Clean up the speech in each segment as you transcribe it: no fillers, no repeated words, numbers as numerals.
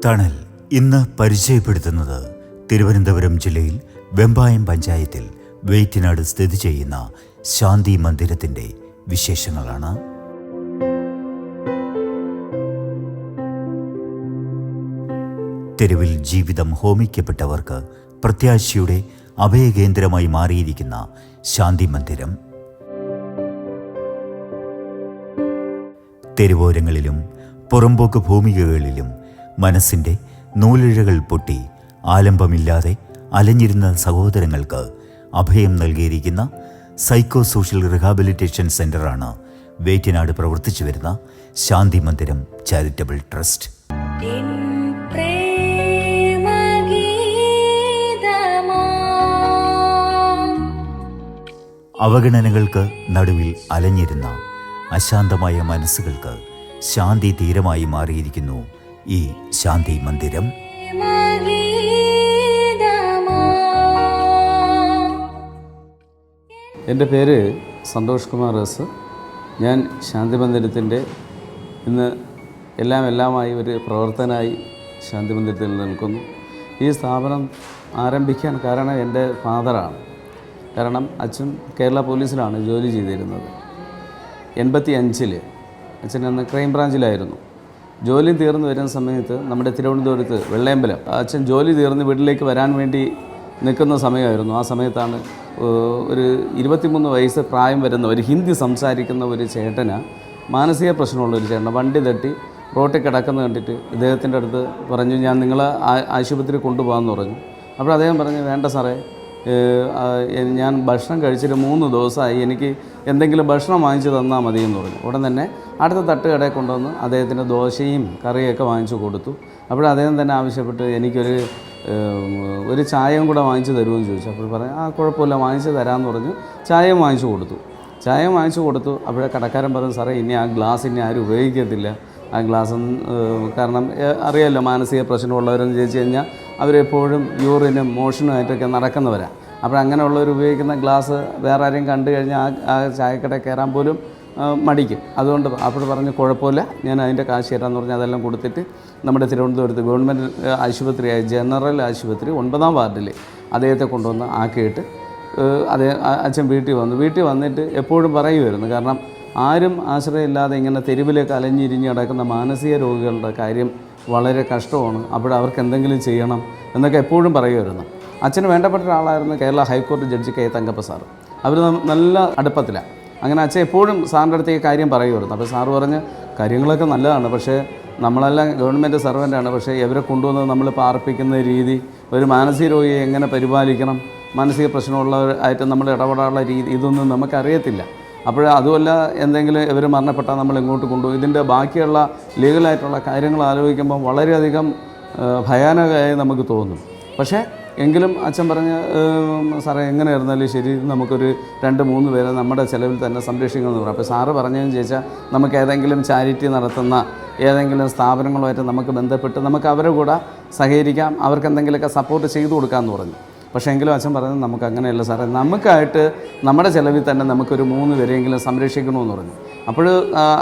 തണൽ ഇന്ന് പരിചയപ്പെടുത്തുന്നത് തിരുവനന്തപുരം ജില്ലയിൽ വെമ്പായം പഞ്ചായത്തിൽ വേറ്റിനാട് സ്ഥിതി ചെയ്യുന്ന ശാന്തി മന്ദിരത്തിൻ്റെ വിശേഷങ്ങളാണ്. തെരുവിൽ ജീവിതം ഹോമിക്കപ്പെട്ടവർക്ക് പ്രത്യാശയുടെ അഭയകേന്ദ്രമായി മാറിയിരിക്കുന്ന ശാന്തി മന്ദിരം തെരുവോരങ്ങളിലും പുറമ്പോക്ക് ഭൂമികകളിലും മനസ്സിൻ്റെ നൂലിഴകൾ പൊട്ടി ആലംബമില്ലാതെ അലഞ്ഞിരുന്ന സഹോദരങ്ങൾക്ക് അഭയം നൽകിയിരിക്കുന്ന സൈക്കോ സോഷ്യൽ റിഹാബിലിറ്റേഷൻ സെൻ്ററാണ് വേറ്റിനാട് പ്രവർത്തിച്ചു വരുന്ന ശാന്തി മന്ദിരം ചാരിറ്റബിൾ ട്രസ്റ്റ്. അവഗണനകൾക്ക് നടുവിൽ അലഞ്ഞിരുന്ന അശാന്തമായ മനസ്സുകൾക്ക് ശാന്തി തീരമായി മാറിയിരിക്കുന്നു ഈ ശാന്തി മന്ദിരം. എൻ്റെ പേര് സന്തോഷ് കുമാർ എസ്. ഞാൻ ശാന്തി മന്ദിരത്തിൻ്റെ ഇന്ന് എല്ലാമായി ഒരു പ്രവർത്തനമായി ശാന്തി മന്ദിരത്തിൽ നിൽക്കുന്നു. ഈ സ്ഥാപനം ആരംഭിക്കാൻ കാരണം എൻ്റെ ഫാദറാണ്. കാരണം അച്ഛൻ കേരള പോലീസിലാണ് ജോലി ചെയ്തിരുന്നത്. 85 അച്ഛൻ അന്ന് ക്രൈം ബ്രാഞ്ചിലായിരുന്നു. ജോലി തീർന്നു വരുന്ന സമയത്ത് നമ്മുടെ തിരുവനന്തപുരത്ത് വെള്ളയമ്പലം അച്ഛൻ ജോലി തീർന്ന് വീട്ടിലേക്ക് വരാൻ വേണ്ടി നിൽക്കുന്ന സമയമായിരുന്നു. ആ സമയത്താണ് ഒരു 23 വയസ്സ് പ്രായം വരുന്ന ഒരു ഹിന്ദി സംസാരിക്കുന്ന ഒരു ചേട്ടന്, മാനസിക പ്രശ്നമുള്ളൊരു ചേട്ടൻ, വണ്ടി തട്ടി റോട്ടിൽ കിടക്കുന്നത് കണ്ടിട്ട് ഇദ്ദേഹത്തിൻ്റെ അടുത്ത് പറഞ്ഞു, ഞാൻ നിങ്ങളെ ആശുപത്രി കൊണ്ടുപോകാമെന്ന് പറഞ്ഞു. അപ്പോൾ അദ്ദേഹം പറഞ്ഞു, വേണ്ട സാറേ, ഞാൻ ഭക്ഷണം കഴിച്ചിട്ട് 3 ദിവസമായി, എനിക്ക് എന്തെങ്കിലും ഭക്ഷണം വാങ്ങിച്ച് തന്നാൽ മതിയെന്ന് പറഞ്ഞു. ഉടൻ തന്നെ അടുത്ത തട്ടുകടയിൽ കൊണ്ടുവന്ന് അദ്ദേഹത്തിൻ്റെ ദോശയും കറിയൊക്കെ വാങ്ങിച്ചു കൊടുത്തു. അപ്പോൾ അദ്ദേഹം തന്നെ ആവശ്യപ്പെട്ട് ഒരു ചായയും കൂടെ വാങ്ങിച്ച് തരുമെന്ന് ചോദിച്ചു. അപ്പോൾ പറഞ്ഞു, കുഴപ്പമില്ല, വാങ്ങിച്ച് തരാമെന്ന് പറഞ്ഞു. ചായയും വാങ്ങിച്ചു കൊടുത്തു. അപ്പോഴേ കടക്കാരൻ പറഞ്ഞു, സാറേ, ഇനി ആ ഗ്ലാസ് ഇനി ആരും ഉപയോഗിക്കത്തില്ല. ആ ഗ്ലാസ് കാരണം അറിയാമല്ലോ, മാനസിക പ്രശ്നമുള്ളവരെന്ന് ചോദിച്ചു കഴിഞ്ഞാൽ അവരെപ്പോഴും യൂറിനും മോഷനുമായിട്ടൊക്കെ നടക്കുന്നവരാണ്. അപ്പോൾ അങ്ങനെയുള്ളവർ ഉപയോഗിക്കുന്ന ഗ്ലാസ് വേറെ ആരെയും കണ്ടു കഴിഞ്ഞാൽ ആ ചായക്കടയിൽ കയറാൻ പോലും മടിക്കും. അതുകൊണ്ട് അപ്പോൾ പറഞ്ഞ്, കുഴപ്പമില്ല, ഞാൻ അതിൻ്റെ കാശ് തരാമെന്ന് പറഞ്ഞ് അതെല്ലാം കൊടുത്തിട്ട് നമ്മുടെ തിരുവനന്തപുരത്ത് ഗവൺമെൻറ് ആശുപത്രിയായ ജനറൽ ആശുപത്രി 9ാം വാർഡിൽ അദ്ദേഹത്തെ കൊണ്ടുവന്ന് ആക്കിയിട്ട് അച്ഛൻ വീട്ടിൽ വന്നിട്ട് എപ്പോഴും പറയുമായിരുന്നു. കാരണം ആരും ആശ്രയമില്ലാതെ ഇങ്ങനെ തെരുവിലേക്ക് അലഞ്ഞിരിഞ്ഞ് കിടക്കുന്ന മാനസിക രോഗികളുടെ കാര്യം വളരെ കഷ്ടമാണ്. അപ്പോൾ അവർക്ക് എന്തെങ്കിലും ചെയ്യണം എന്നൊക്കെ എപ്പോഴും പറയുമായിരുന്നു. അച്ഛന് വേണ്ടപ്പെട്ട ഒരാളായിരുന്നു കേരള ഹൈക്കോടതി ജഡ്ജി കെ തങ്കപ്പ സാറ്. അവർ നല്ല അടുപ്പത്തിലാണ്. അങ്ങനെ അച്ഛൻ എപ്പോഴും സാറിൻ്റെ അടുത്ത് ഈ കാര്യം പറയുമായിരുന്നു. അപ്പോൾ സാറ് പറഞ്ഞ്, കാര്യങ്ങളൊക്കെ നല്ലതാണ്, പക്ഷേ നമ്മളെല്ലാം ഗവൺമെൻറ് സർവൻ്റാണ്, പക്ഷേ ഇവരെ കൊണ്ടുവന്ന് നമ്മൾ പാർപ്പിക്കുന്ന രീതി, ഒരു മാനസിക രോഗിയെ എങ്ങനെ പരിപാലിക്കണം, മാനസിക പ്രശ്നമുള്ളവരായിട്ട് നമ്മൾ ഇടപെടാനുള്ള രീതി, ഇതൊന്നും നമുക്കറിയത്തില്ല. അപ്പോൾ അതുമല്ല, എന്തെങ്കിലും ഇവർ മരണപ്പെട്ടാൽ നമ്മൾ ഇങ്ങോട്ട് കൊണ്ടുപോകും. ഇതിൻ്റെ ബാക്കിയുള്ള ലീഗലായിട്ടുള്ള കാര്യങ്ങൾ ആലോചിക്കുമ്പോൾ വളരെയധികം ഭയാനകമായി നമുക്ക് തോന്നും. പക്ഷേ എങ്കിലും അച്ഛൻ പറഞ്ഞ്, സാറേ, എങ്ങനെയായിരുന്നാലും ശരി, നമുക്കൊരു 2-3 പേരെ നമ്മുടെ ചിലവിൽ തന്നെ സംരക്ഷിക്കണമെന്ന് പറഞ്ഞു. അപ്പോൾ സാറ് പറഞ്ഞതെന്ന് ചോദിച്ചാൽ, നമുക്ക് ഏതെങ്കിലും ചാരിറ്റി നടത്തുന്ന ഏതെങ്കിലും സ്ഥാപനങ്ങളുമായിട്ട് നമുക്ക് ബന്ധപ്പെട്ട് നമുക്ക് അവരെ കൂടെ സഹകരിക്കാം, അവർക്ക് എന്തെങ്കിലുമൊക്കെ സപ്പോർട്ട് ചെയ്തു കൊടുക്കാമെന്ന് പറഞ്ഞു. പക്ഷേ എങ്കിലും അച്ഛൻ പറഞ്ഞത്, നമുക്ക് അങ്ങനെയല്ല സാറേ, നമുക്കായിട്ട് നമ്മുടെ ചിലവിൽ തന്നെ നമുക്കൊരു 3 പേരെങ്കിലും സംരക്ഷിക്കണമെന്ന് പറഞ്ഞു. അപ്പോൾ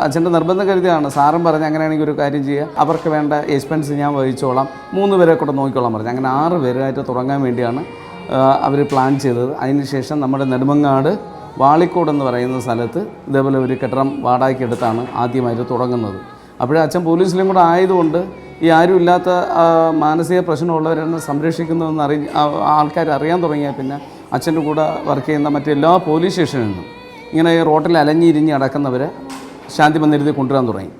അച്ഛൻ്റെ നിർബന്ധം കരുതിയാണ്. സാറും പറഞ്ഞ്, അങ്ങനെയാണെങ്കിൽ ഒരു കാര്യം ചെയ്യുക, അവർക്ക് വേണ്ട എക്സ്പെൻസ് ഞാൻ വഹിച്ചോളാം, 3 പേരെ കൂടെ നോക്കിക്കോളാം പറഞ്ഞു. അങ്ങനെ 6 പേരായിട്ട് തുടങ്ങാൻ വേണ്ടിയാണ് അവർ പ്ലാൻ ചെയ്തത്. അതിനുശേഷം നമ്മുടെ നെടുമങ്ങാട് വാളിക്കോട് എന്ന് പറയുന്ന സ്ഥലത്ത് ഇതേപോലെ ഒരു കെട്ടിടം വാടകയ്ക്കെടുത്താണ് ആദ്യമായിട്ട് തുടങ്ങുന്നത്. അപ്പോഴേ അച്ഛൻ പോലീസിലും കൂടെ ആയതുകൊണ്ട് ഈ ആരും ഇല്ലാത്ത മാനസിക പ്രശ്നമുള്ളവരെന്ന് സംരക്ഷിക്കുന്നതെന്ന് ആൾക്കാർ അറിയാൻ തുടങ്ങിയാൽ പിന്നെ അച്ഛൻ്റെ കൂടെ വർക്ക് ചെയ്യുന്ന മറ്റെല്ലാ പോലീസ് സ്റ്റേഷനിൽ നിന്നും ഇങ്ങനെ ഈ റോട്ടിൽ അലഞ്ഞിരിഞ്ഞ് നടക്കുന്നവരെ ശാന്തി മന്ദിരത്തിൽ കൊണ്ടുവരാൻ തുടങ്ങി.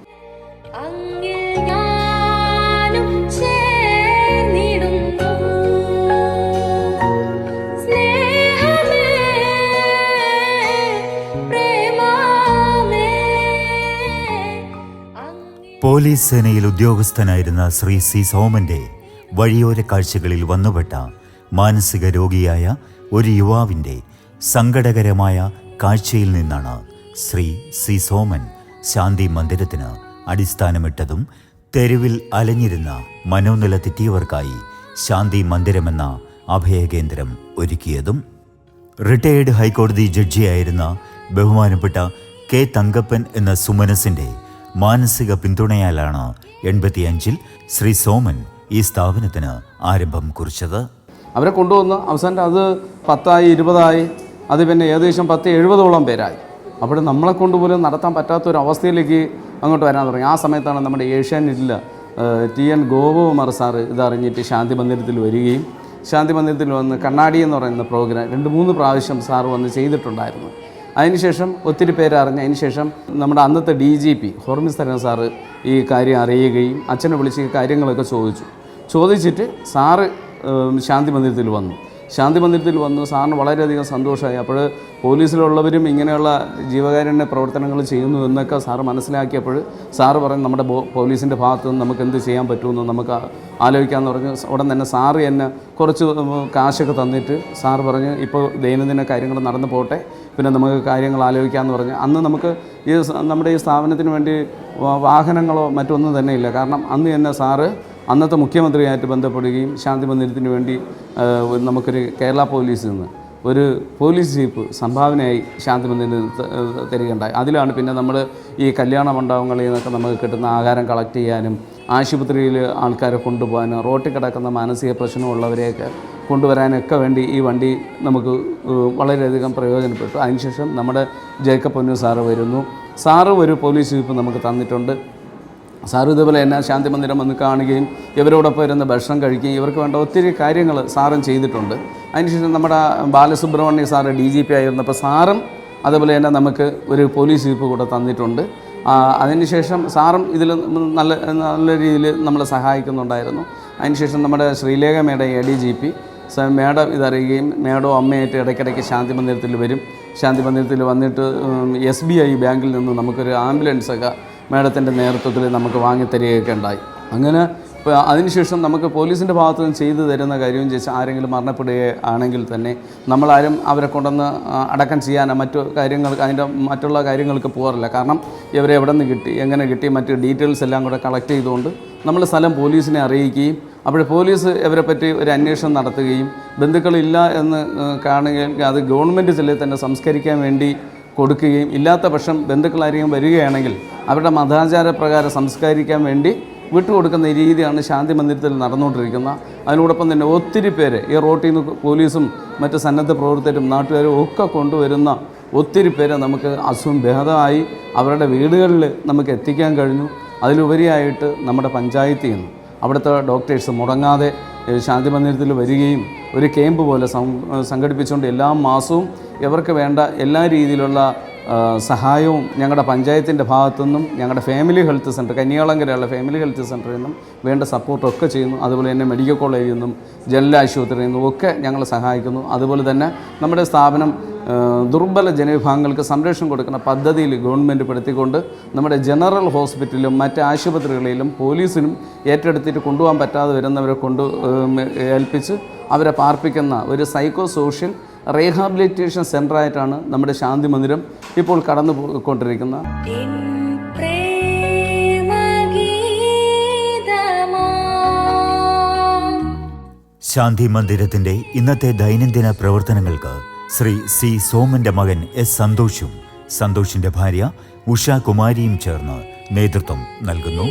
പോലീസ് സേനയിൽ ഉദ്യോഗസ്ഥനായിരുന്ന ശ്രീ സി സോമൻ്റെ വഴിയോര കാഴ്ചകളിൽ വന്നുപെട്ട മാനസിക രോഗിയായ ഒരു യുവാവിൻ്റെ സങ്കടകരമായ കാഴ്ചയിൽ നിന്നാണ് ശ്രീ സി സോമൻ ശാന്തി മന്ദിരത്തിന് അടിസ്ഥാനമിട്ടതും തെരുവിൽ അലഞ്ഞിരുന്ന മനോനില തെറ്റിയവർക്കായി ശാന്തി മന്ദിരമെന്ന അഭയകേന്ദ്രം ഒരുക്കിയതും. റിട്ടയേർഡ് ഹൈക്കോടതി ജഡ്ജിയായിരുന്ന ബഹുമാനപ്പെട്ട കെ തങ്കപ്പൻ എന്ന സുമനസിൻ്റെ മാനസിക പിന്തുണയാലാണ് 85-ൽ ശ്രീ സോമൻ ഈ സ്ഥാപനത്തിന് ആരംഭം കുറിച്ചത്. അവരെ കൊണ്ടുവന്ന് അവസാനം അത് 10-ആയി 20-ആയി, അത് പിന്നെ ഏകദേശം 10-70ഓളം പേരായി. അപ്പോൾ നമ്മളെ കൊണ്ടുപോലും നടത്താൻ പറ്റാത്തൊരവസ്ഥയിലേക്ക് അങ്ങോട്ട് വരാൻ തുടങ്ങി. ആ സമയത്താണ് നമ്മുടെ ഏഷ്യാനെറ്റിൽ TN ഗോപകുമാർ സാറ് ഇതറിഞ്ഞിട്ട് ശാന്തി മന്ദിരത്തിൽ വരികയും ശാന്തി മന്ദിരത്തിൽ വന്ന് കണ്ണാടി എന്ന് പറയുന്ന പ്രോഗ്രാം 2-3 പ്രാവശ്യം സാറ് വന്ന് ചെയ്തിട്ടുണ്ടായിരുന്നു. അതിനുശേഷം ഒത്തിരി പേരറിഞ്ഞ് അതിനുശേഷം നമ്മുടെ അന്നത്തെ DGP ഹോർമിസ് തരൻ സാറ് ഈ കാര്യം അറിയുകയും അച്ഛനെ വിളിച്ച് ഈ കാര്യങ്ങളൊക്കെ ചോദിച്ചിട്ട് സാറ് ശാന്തി മന്ദിരത്തിൽ വന്നു. ശാന്തി മന്ദിരത്തിൽ വന്നു സാറിന് വളരെയധികം സന്തോഷമായി. അപ്പോൾ പോലീസിലുള്ളവരും ഇങ്ങനെയുള്ള ജീവകാരുണ്യ പ്രവർത്തനങ്ങൾ ചെയ്യുന്നു എന്നൊക്കെ സാറ് മനസ്സിലാക്കിയപ്പോൾ സാറ് പറഞ്ഞു നമ്മുടെ പോലീസിൻ്റെ ഭാഗത്തു നിന്ന് നമുക്ക് എന്ത് ചെയ്യാൻ പറ്റുമെന്ന് നമുക്ക് ആലോചിക്കാമെന്ന് പറഞ്ഞ് ഉടൻ തന്നെ സാറ് എന്നെ കുറച്ച് കാശൊക്കെ തന്നിട്ട് സാറ് പറഞ്ഞ് ഇപ്പോൾ ദൈനംദിന കാര്യങ്ങൾ നടന്നു പോട്ടെ, പിന്നെ നമുക്ക് കാര്യങ്ങൾ ആലോചിക്കാമെന്ന് പറഞ്ഞ് അന്ന് നമുക്ക് നമ്മുടെ ഈ സ്ഥാപനത്തിന് വേണ്ടി വാഹനങ്ങളോ മറ്റൊന്നും തന്നെ ഇല്ല. കാരണം അന്ന് തന്നെ സാറ് അന്നത്തെ മുഖ്യമന്ത്രിയായിട്ട് ബന്ധപ്പെടുകയും ശാന്തി മന്ദിരത്തിന് വേണ്ടി നമുക്കൊരു കേരള പോലീസിൽ നിന്ന് ഒരു പോലീസ് ജീപ്പ് സംഭാവനയായി ശാന്തി മന്ദിരത്തിൽ തരികയുണ്ടായി. അതിലാണ് പിന്നെ നമ്മൾ ഈ കല്യാണ മണ്ഡപങ്ങളിൽ നിന്നൊക്കെ നമുക്ക് കിട്ടുന്ന ആഹാരം കളക്ട് ചെയ്യാനും ആശുപത്രിയിൽ ആൾക്കാരെ കൊണ്ടുപോകാനും റോട്ടിൽ കിടക്കുന്ന മാനസിക പ്രശ്നമുള്ളവരെയൊക്കെ കൊണ്ടുവരാനൊക്കെ വേണ്ടി ഈ വണ്ടി നമുക്ക് വളരെയധികം പ്രയോജനപ്പെട്ടു. അതിനുശേഷം നമ്മുടെ ജേക്കബ് പൊന്നു സാറ് വരുന്നു. സാറ് ഒരു പോലീസ് ജീപ്പ് നമുക്ക് തന്നിട്ടുണ്ട്. സാറ് ഇതുപോലെ തന്നെ ശാന്തി മന്ദിരം വന്ന് കാണുകയും ഇവരോടൊപ്പം ഇരുന്ന് ഭക്ഷണം കഴിക്കുകയും ഇവർക്ക് വേണ്ട ഒത്തിരി കാര്യങ്ങൾ സാറും ചെയ്തിട്ടുണ്ട്. അതിനുശേഷം നമ്മുടെ ബാലസുബ്രഹ്മണ്യ സാറ് DGP ആയിരുന്നപ്പോൾ സാറും അതുപോലെ തന്നെ നമുക്ക് ഒരു പോലീസ് ജീപ്പ് കൂടെ തന്നിട്ടുണ്ട്. അതിനുശേഷം സാറും ഇതിൽ നല്ല രീതിയിൽ നമ്മളെ സഹായിക്കുന്നുണ്ടായിരുന്നു. അതിനുശേഷം നമ്മുടെ ശ്രീലേഖ മേഡം ADGP മേഡം ഇതറിയുകയും മേഡവും അമ്മയായിട്ട് ഇടയ്ക്കിടയ്ക്ക് ശാന്തി മന്ദിരത്തിൽ വരും. ശാന്തി മന്ദിരത്തിൽ വന്നിട്ട് SBI ബാങ്കിൽ നിന്ന് നമുക്കൊരു ആംബുലൻസൊക്കെ മേഡത്തിൻ്റെ നേതൃത്വത്തിൽ നമുക്ക് വാങ്ങിത്തരികയൊക്കെ ഉണ്ടായി. അങ്ങനെ അതിനുശേഷം നമുക്ക് പോലീസിൻ്റെ ഭാഗത്തു നിന്ന് ചെയ്തു തരുന്ന കാര്യം ചോദിച്ചാൽ ആരെങ്കിലും മരണപ്പെടുകയാണെങ്കിൽ തന്നെ നമ്മളാരും അവരെ കൊണ്ടുവന്ന് അടക്കം ചെയ്യാനോ മറ്റു കാര്യങ്ങൾ അതിൻ്റെ മറ്റുള്ള കാര്യങ്ങൾക്ക് പോകാറില്ല. കാരണം ഇവരെ എവിടെ നിന്ന് കിട്ടി, എങ്ങനെ കിട്ടി, മറ്റ് ഡീറ്റെയിൽസ് എല്ലാം കൂടെ കളക്ട് ചെയ്തുകൊണ്ട് നമ്മൾ സ്ഥലം പോലീസിനെ അറിയിക്കുകയും അപ്പോൾ പോലീസ് ഇവരെ പറ്റി ഒരു അന്വേഷണം നടത്തുകയും ബന്ധുക്കളില്ല എന്ന് കാണുകയും അത് ഗവൺമെൻറ് ജില്ലയിൽ തന്നെ സംസ്കരിക്കാൻ വേണ്ടി കൊടുക്കുകയും ഇല്ലാത്ത പക്ഷം ബന്ധുക്കളാരെയും വരികയാണെങ്കിൽ അവരുടെ മതാചാര പ്രകാരം സംസ്കരിക്കാൻ വേണ്ടി വിട്ടുകൊടുക്കുന്ന രീതിയാണ് ശാന്തി മന്ദിരത്തിൽ നടന്നുകൊണ്ടിരിക്കുന്നത്. അതിനോടൊപ്പം തന്നെ ഒത്തിരി പേര് ഈ റോട്ടിൽ നിന്ന് പോലീസും മറ്റ് സന്നദ്ധ പ്രവർത്തകരും നാട്ടുകാരും ഒക്കെ കൊണ്ടുവരുന്ന ഒത്തിരി പേരെ നമുക്ക് അസുഖം ഭേദമായി അവരുടെ വീടുകളിൽ നമുക്ക് എത്തിക്കാൻ കഴിഞ്ഞു. അതിലുപരിയായിട്ട് നമ്മുടെ പഞ്ചായത്തിൽ നിന്ന് അവിടുത്തെ ഡോക്ടേഴ്സ് മുടങ്ങാതെ ശാന്തി മന്ദിരത്തിൽ വരികയും ഒരു ക്യാമ്പ് പോലെ സംഘടിപ്പിച്ചുകൊണ്ട് എല്ലാ മാസവും ഇവർക്ക് വേണ്ട എല്ലാ രീതിയിലുള്ള സഹായവും ഞങ്ങളുടെ പഞ്ചായത്തിൻ്റെ ഭാഗത്തുനിന്നും ഞങ്ങളുടെ ഫാമിലി ഹെൽത്ത് സെൻറ്റർ കന്യാളങ്കരയുള്ള ഫാമിലി ഹെൽത്ത് സെൻറ്ററിൽ നിന്നും വേണ്ട സപ്പോർട്ടൊക്കെ ചെയ്യുന്നു. അതുപോലെ തന്നെ മെഡിക്കൽ കോളേജിൽ നിന്നും ജനറൽ ആശുപത്രിയിൽ നിന്നും ഒക്കെ ഞങ്ങളെ സഹായിക്കുന്നു. അതുപോലെ തന്നെ നമ്മുടെ സ്ഥാപനം ദുർബല ജനവിഭാഗങ്ങൾക്ക് സംരക്ഷണം കൊടുക്കുന്ന പദ്ധതിയിൽ ഗവൺമെൻറ് പെടുത്തിക്കൊണ്ട് നമ്മുടെ ജനറൽ ഹോസ്പിറ്റലിലും മറ്റ് ആശുപത്രികളിലും പോലീസിനും ഏറ്റെടുത്തിട്ട് കൊണ്ടുപോകാൻ പറ്റാതെ വരുന്നവരെ ഏൽപ്പിച്ച് അവരെ പാർപ്പിക്കുന്ന ഒരു സൈക്കോ സോഷ്യൽ റീഹാബിലിറ്റേഷൻ സെൻ്ററായിട്ടാണ് നമ്മുടെ ശാന്തി മന്ദിരം ഇപ്പോൾ കടന്നു പോയിക്കൊണ്ടിരിക്കുന്നത്. ശാന്തി മന്ദിരത്തിൻ്റെ ഇന്നത്തെ ദൈനംദിന പ്രവർത്തനങ്ങൾക്ക് ശ്രീ C. സോമന്റെ മകൻ S. സന്തോഷും സന്തോഷിന്റെ ഭാര്യ ഉഷ കുമാരിയും ചേർന്ന് നേതൃത്വം നൽകുന്നു.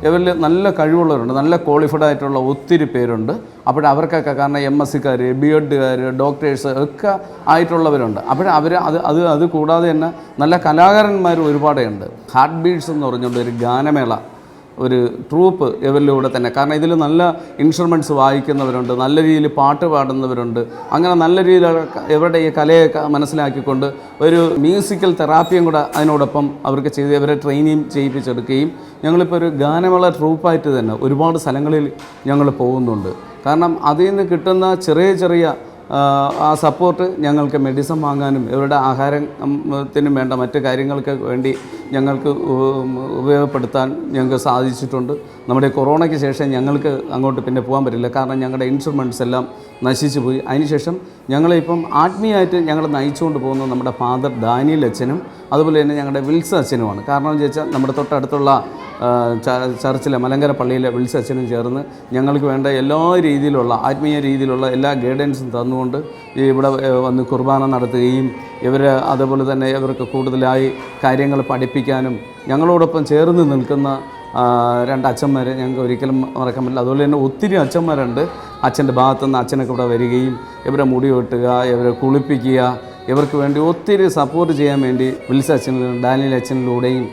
ഇവരിൽ നല്ല കഴിവുള്ളവരുണ്ട്, നല്ല ക്വാളിഫൈഡ് ആയിട്ടുള്ള ഒത്തിരി പേരുണ്ട്. അപ്പോൾ അവർക്കൊക്കെ കാരണം MSc-ക്കാർ, B.Ed.കാർ, ഡോക്ടേഴ്സ് ഒക്കെ ആയിട്ടുള്ളവരുണ്ട്. അപ്പോൾ അത് കൂടാതെ തന്നെ നല്ല കലാകാരന്മാർ ഒരുപാടുണ്ട്. ഹാർട്ട് ബീറ്റ്സ് എന്ന് പറഞ്ഞുകൊണ്ട് ഒരു ഗാനമേള ഒരു ട്രൂപ്പ് ഇവരിലൂടെ തന്നെ, കാരണം ഇതിൽ നല്ല ഇൻസ്ട്രുമെൻറ്റ്സ് വായിക്കുന്നവരുണ്ട്, നല്ല രീതിയിൽ പാട്ട് പാടുന്നവരുണ്ട്. അങ്ങനെ നല്ല രീതിയിൽ ഇവരുടെ ഈ കലയൊക്കെ മനസ്സിലാക്കിക്കൊണ്ട് ഒരു മ്യൂസിക്കൽ തെറാപ്പിയും കൂടെ അതിനോടൊപ്പം അവർക്ക് ചെയ്ത് ഇവരെ ട്രെയിനിങ് ചെയ്യിപ്പിച്ചെടുക്കുകയും ഞങ്ങളിപ്പോൾ ഒരു ഗാനമേള ട്രൂപ്പായിട്ട് തന്നെ ഒരുപാട് സ്ഥലങ്ങളിൽ ഞങ്ങൾ പോകുന്നുണ്ട്. കാരണം അതിൽ നിന്ന് കിട്ടുന്ന ചെറിയ ആ സപ്പോർട്ട് ഞങ്ങൾക്ക് മെഡിസിൻ വാങ്ങാനും ഇവരുടെ ആഹാരത്തിനും വേണ്ട മറ്റ് കാര്യങ്ങൾക്ക് വേണ്ടി ഞങ്ങൾക്ക് ഉപയോഗപ്പെടുത്താൻ ഞങ്ങൾക്ക് സാധിച്ചിട്ടുണ്ട്. നമ്മുടെ കൊറോണയ്ക്ക് ശേഷം ഞങ്ങൾക്ക് അങ്ങോട്ട് പിന്നെ പോകാൻ പറ്റില്ല, കാരണം ഞങ്ങളുടെ ഇൻസ്ട്രുമെൻറ്റ്സ് എല്ലാം നശിച്ചു പോയി. അതിനുശേഷം ഞങ്ങളിപ്പം ആത്മീയമായിട്ട് ഞങ്ങൾ നയിച്ചുകൊണ്ട് പോകുന്നത് നമ്മുടെ ഫാദർ ഡാനിയൽ അച്ഛനും അതുപോലെ തന്നെ ഞങ്ങളുടെ വിൽസ് അച്ഛനുമാണ്. കാരണം എന്ന് വെച്ചാൽ നമ്മുടെ തൊട്ടടുത്തുള്ള ചർച്ചിലെ മലങ്കര പള്ളിയിലെ വിൽസ് അച്ഛനും ചേർന്ന് ഞങ്ങൾക്ക് വേണ്ട എല്ലാ രീതിയിലുള്ള ആത്മീയ രീതിയിലുള്ള എല്ലാ ഗൈഡൻസും തന്നുകൊണ്ട് ഇവിടെ വന്ന് കുർബാന നടത്തുകയും അതുപോലെ തന്നെ ഇവർക്ക് കൂടുതലായി കാര്യങ്ങൾ പഠിപ്പിക്കാനും ഞങ്ങളോടൊപ്പം ചേർന്ന് നിൽക്കുന്ന രണ്ട് അച്ഛന്മാരെ ഞങ്ങൾക്ക് ഒരിക്കലും മറക്കാൻ പറ്റില്ല. അതുപോലെ തന്നെ ഒത്തിരി അച്ഛന്മാരുണ്ട്. അച്ഛൻ്റെ ഭാഗത്തുനിന്ന് അച്ഛനൊക്കെ ഇവിടെ വരികയും ഇവരെ മുടി വെട്ടുക, ഇവരെ കുളിപ്പിക്കുക, ഇവർക്ക് വേണ്ടി ഒത്തിരി സപ്പോർട്ട് ചെയ്യാൻ വേണ്ടി വിൽസ് അച്ഛനിലും ഡാനിയൽ അച്ഛനിലൂടെയും